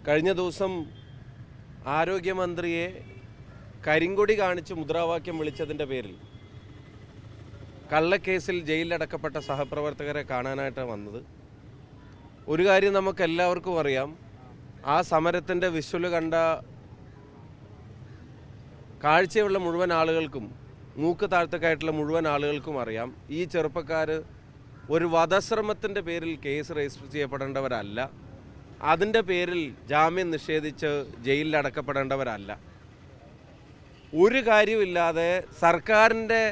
കഴിഞ്ഞ ദിവസം ആരോഗ്യമന്ത്രിയെ കരിങ്കൊടി കാണിച്ച് മുദ്രാവാക്യം വിളിച്ചതിൻ്റെ പേരിൽ കള്ളക്കേസിൽ ജയിലിലടക്കപ്പെട്ട സഹപ്രവർത്തകരെ കാണാനായിട്ട് വന്നത്. ഒരു കാര്യം നമുക്ക് എല്ലാവർക്കും അറിയാം, ആ സമരത്തിൻ്റെ വിഷ്വല് കണ്ട കാഴ്ചയുള്ള മുഴുവൻ ആളുകൾക്കും, മൂക്ക് താഴ്ത്തക്കായിട്ടുള്ള മുഴുവൻ ആളുകൾക്കും അറിയാം, ഈ ചെറുപ്പക്കാർ ഒരു വധശ്രമത്തിൻ്റെ പേരിൽ കേസ് രജിസ്റ്റർ ചെയ്യപ്പെടേണ്ടവരല്ല, അതിൻ്റെ പേരിൽ ജാമ്യം നിഷേധിച്ച് ജയിലിൽ അടക്കപ്പെടേണ്ടവരല്ല. ഒരു കാര്യമില്ലാതെ സർക്കാരിൻ്റെ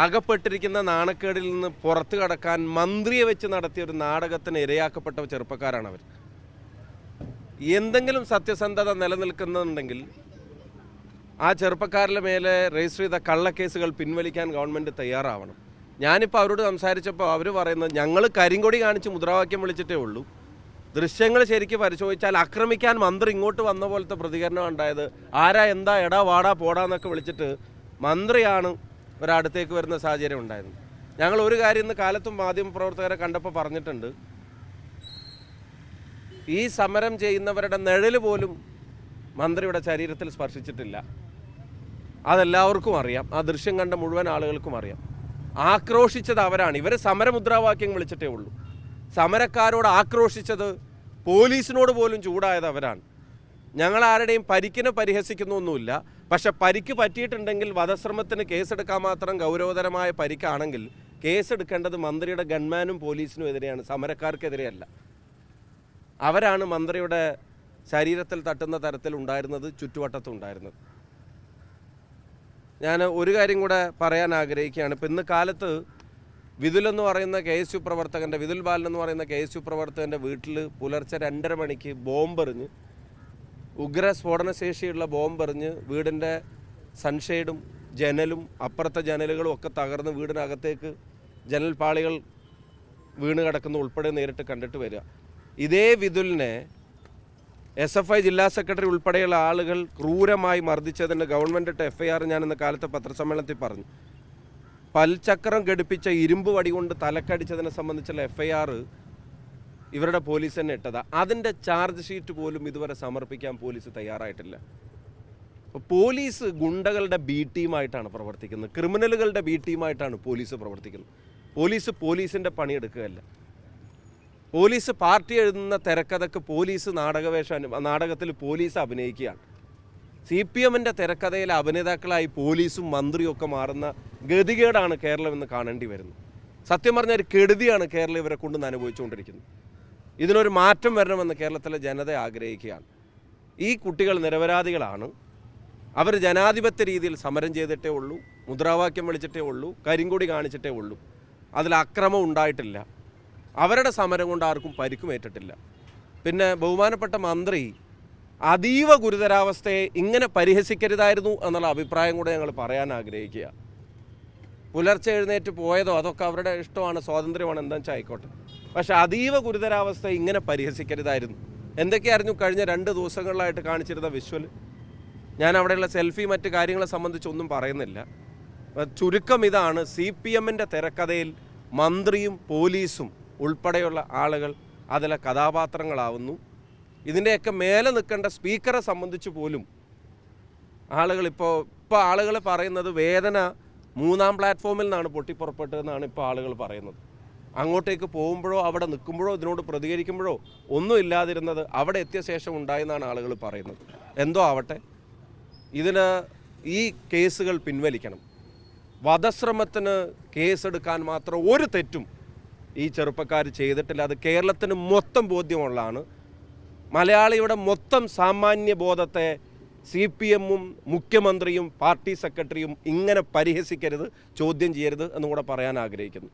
അകപ്പെട്ടിരിക്കുന്ന നാണക്കേടിൽ നിന്ന് പുറത്തു കടക്കാൻ മന്ത്രിയെ വെച്ച് നടത്തിയ ഒരു നാടകത്തിന് ഇരയാക്കപ്പെട്ട ചെറുപ്പക്കാരാണവർ. എന്തെങ്കിലും സത്യസന്ധത നിലനിൽക്കുന്നുണ്ടെങ്കിൽ ആ ചെറുപ്പക്കാരുടെ മേലെ രജിസ്റ്റർ ചെയ്ത കള്ളക്കേസുകൾ പിൻവലിക്കാൻ ഗവൺമെൻറ് തയ്യാറാവണം. ഞാനിപ്പോൾ അവരോട് സംസാരിച്ചപ്പോൾ അവർ പറയുന്നത്, ഞങ്ങൾ കരിങ്കൊടി കാണിച്ച് മുദ്രാവാക്യം വിളിച്ചിട്ടേ ഉള്ളൂ, ദൃശ്യങ്ങൾ ശരിക്കും പരിശോധിച്ചാൽ ആക്രമിക്കാൻ മന്ത്രി ഇങ്ങോട്ട് വന്ന പോലത്തെ പ്രതികരണം ഉണ്ടായത്. ആരാ എന്താ എടാ വാടാ പോടാന്നൊക്കെ വിളിച്ചിട്ട് മന്ത്രിയാണ് ഒരടുത്തേക്ക് വരുന്ന സാഹചര്യം ഉണ്ടായിരുന്നു. ഞങ്ങൾ ഒരു കാര്യം ഇന്ന് കാലത്തും മാധ്യമപ്രവർത്തകരെ കണ്ടപ്പോൾ പറഞ്ഞിട്ടുണ്ട്, ഈ സമരം ചെയ്യുന്നവരുടെ നിഴൽ പോലും മന്ത്രിയുടെ ശരീരത്തിൽ സ്പർശിച്ചിട്ടില്ല. അതെല്ലാവർക്കും അറിയാം, ആ ദൃശ്യം കണ്ട മുഴുവൻ ആളുകൾക്കും അറിയാം. ആക്രോശിച്ചത് അവരാണ്. ഇവർ സമരമുദ്രാവാക്യം വിളിച്ചിട്ടേ ഉള്ളൂ. സമരക്കാരോട് ആക്രോശിച്ചത്, പോലീസിനോട് പോലും ചൂടായത് അവരാണ്. ഞങ്ങൾ ആരുടെയും പരിക്കിനെ പരിഹസിക്കുന്നൊന്നുമില്ല. പക്ഷെ പരിക്ക് പറ്റിയിട്ടുണ്ടെങ്കിൽ വധശ്രമത്തിന് കേസെടുക്കാൻ മാത്രം ഗൗരവതരമായ പരിക്കാണെങ്കിൽ കേസെടുക്കേണ്ടത് മന്ത്രിയുടെ ഗൺമാനും പോലീസിനും എതിരെയാണ്, സമരക്കാർക്കെതിരെയല്ല. അവരാണ് മന്ത്രിയുടെ ശരീരത്തിൽ തട്ടുന്ന തരത്തിൽ ഉണ്ടായിരുന്നത്, ചുറ്റുവട്ടത്തുണ്ടായിരുന്നത്. ഞാൻ ഒരു കാര്യം കൂടെ പറയാൻ ആഗ്രഹിക്കുകയാണ്. ഇപ്പം ഇന്ന് കാലത്ത് വിതുൽ എന്ന് പറയുന്ന KSU പ്രവർത്തകൻ്റെ, വിതുൽ ബാലൻ എന്ന് പറയുന്ന KSU പ്രവർത്തകൻ്റെ വീട്ടിൽ പുലർച്ചെ 2:30 മണിക്ക് ബോംബെറിഞ്ഞ്, ഉഗ്ര സ്ഫോടനശേഷിയുള്ള ബോംബെറിഞ്ഞ് വീടിൻ്റെ സൺഷെയ്ഡും ജനലും അപ്പുറത്തെ ജനലുകളും ഒക്കെ തകർന്ന് വീടിനകത്തേക്ക് ജനൽപ്പാളികൾ വീണ് കിടക്കുന്ന ഉൾപ്പെടെ നേരിട്ട് കണ്ടിട്ട് വരിക. ഇതേ വിതുലിനെ SFI ജില്ലാ സെക്രട്ടറി ഉൾപ്പെടെയുള്ള ആളുകൾ ക്രൂരമായി മർദ്ദിച്ചതിൻ്റെ ഗവൺമെൻറ് FIR ഞാൻ ഇന്ന് കാലത്തെ പത്രസമ്മേളനത്തിൽ പറഞ്ഞു. പൽചക്രം ഘടിപ്പിച്ച ഇരുമ്പ് വടി കൊണ്ട് തലക്കടിച്ചതിനെ സംബന്ധിച്ചുള്ള FIR ഇവരുടെ പോലീസ് തന്നെ ഇട്ടതാ. അതിൻ്റെ ചാർജ് ഷീറ്റ് പോലും ഇതുവരെ സമർപ്പിക്കാൻ പോലീസ് തയ്യാറായിട്ടില്ല. അപ്പോൾ പോലീസ് ഗുണ്ടകളുടെ B ടീമായിട്ടാണ് പ്രവർത്തിക്കുന്നത്, ക്രിമിനലുകളുടെ B ടീമായിട്ടാണ് പോലീസ് പ്രവർത്തിക്കുന്നത്. പോലീസിൻ്റെ പണിയെടുക്കുകയല്ല. പോലീസ് പാർട്ടി എഴുതുന്ന തിരക്കഥക്ക് പോലീസ് നാടകത്തിൽ പോലീസ് അഭിനയിക്കുകയാണ്. CPMൻ്റെ തിരക്കഥയിലെ അഭിനേതാക്കളായി പോലീസും മന്ത്രിയും ഒക്കെ മാറുന്ന ഗതികേടാണ് കേരളം എന്ന് കാണേണ്ടി വരുന്നത്. സത്യം പറഞ്ഞാൽ ഒരു കെടുതിയാണ് കേരളം ഇവരെ കൊണ്ടുവന്ന് അനുഭവിച്ചുകൊണ്ടിരിക്കുന്നത്. ഇതിനൊരു മാറ്റം വരണമെന്ന് കേരളത്തിലെ ജനത ആഗ്രഹിക്കുകയാണ്. ഈ കുട്ടികൾ നിരപരാധികളാണ്. അവർ ജനാധിപത്യ രീതിയിൽ സമരം ചെയ്തിട്ടേ ഉള്ളൂ, മുദ്രാവാക്യം വിളിച്ചിട്ടേ ഉള്ളൂ, കരിങ്കൊടി കാണിച്ചിട്ടേ ഉള്ളൂ. അതിൽ അക്രമം ഉണ്ടായിട്ടില്ല. അവരുടെ സമരം കൊണ്ട് ആർക്കും പരിക്കുമേറ്റിട്ടില്ല. പിന്നെ ബഹുമാനപ്പെട്ട മന്ത്രി അതീവ ഗുരുതരാവസ്ഥയെ ഇങ്ങനെ പരിഹസിക്കരുതായിരുന്നു എന്നുള്ള അഭിപ്രായം കൂടെ ഞങ്ങൾ പറയാൻ ആഗ്രഹിക്കുക. പുലർച്ചെ എഴുന്നേറ്റ് പോയതോ അതൊക്കെ അവരുടെ ഇഷ്ടമാണ്, സ്വാതന്ത്ര്യമാണ്, എന്താ വെച്ചാൽ ആയിക്കോട്ടെ. പക്ഷെ അതീവ ഗുരുതരാവസ്ഥ ഇങ്ങനെ പരിഹസിക്കരുതായിരുന്നു. എന്തൊക്കെയായിരുന്നു കഴിഞ്ഞ 2 ദിവസങ്ങളിലായിട്ട് കാണിച്ചിരുന്ന വിഷ്വൽ? ഞാൻ അവിടെയുള്ള സെൽഫി മറ്റ് കാര്യങ്ങളെ സംബന്ധിച്ചൊന്നും പറയുന്നില്ല. ചുരുക്കം ഇതാണ്, CPMൻ്റെ തിരക്കഥയിൽ മന്ത്രിയും പോലീസും ഉൾപ്പെടെയുള്ള ആളുകൾ അതിലെ കഥാപാത്രങ്ങളാവുന്നു. ഇതിൻ്റെയൊക്കെ മേലെ നിൽക്കേണ്ട സ്പീക്കറെ സംബന്ധിച്ച് പോലും ഇപ്പോൾ ആളുകൾ പറയുന്നത് വേദന 3-ാം പ്ലാറ്റ്ഫോമിൽ നിന്നാണ് പൊട്ടിപ്പുറപ്പെട്ടതെന്നാണ് ഇപ്പോൾ ആളുകൾ പറയുന്നത്. അങ്ങോട്ടേക്ക് പോകുമ്പോഴോ അവിടെ നിൽക്കുമ്പോഴോ ഇതിനോട് പ്രതികരിക്കുമ്പോഴോ ഒന്നും ഇല്ലാതിരുന്നത് അവിടെ എത്തിയ ശേഷം ഉണ്ടായെന്നാണ് ആളുകൾ പറയുന്നത്. എന്തോ ആവട്ടെ, ഇതിന് ഈ കേസുകൾ പിൻവലിക്കണം. വധശ്രമത്തിന് കേസെടുക്കാൻ മാത്രം ഒരു തെറ്റും ഈ ചെറുപ്പക്കാർ ചെയ്തിട്ടില്ല. അത് കേരളത്തിന് മൊത്തം ബോധ്യമുള്ളതാണ്. മലയാളിയുടെ മൊത്തം സാമാന്യ ബോധത്തെ CPMും മുഖ്യമന്ത്രിയും പാർട്ടി സെക്രട്ടറിയും ഇങ്ങനെ പരിഹസിക്കരുത്, ചോദ്യം ചെയ്യരുത് എന്നുകൂടെ പറയാൻ ആഗ്രഹിക്കുന്നു.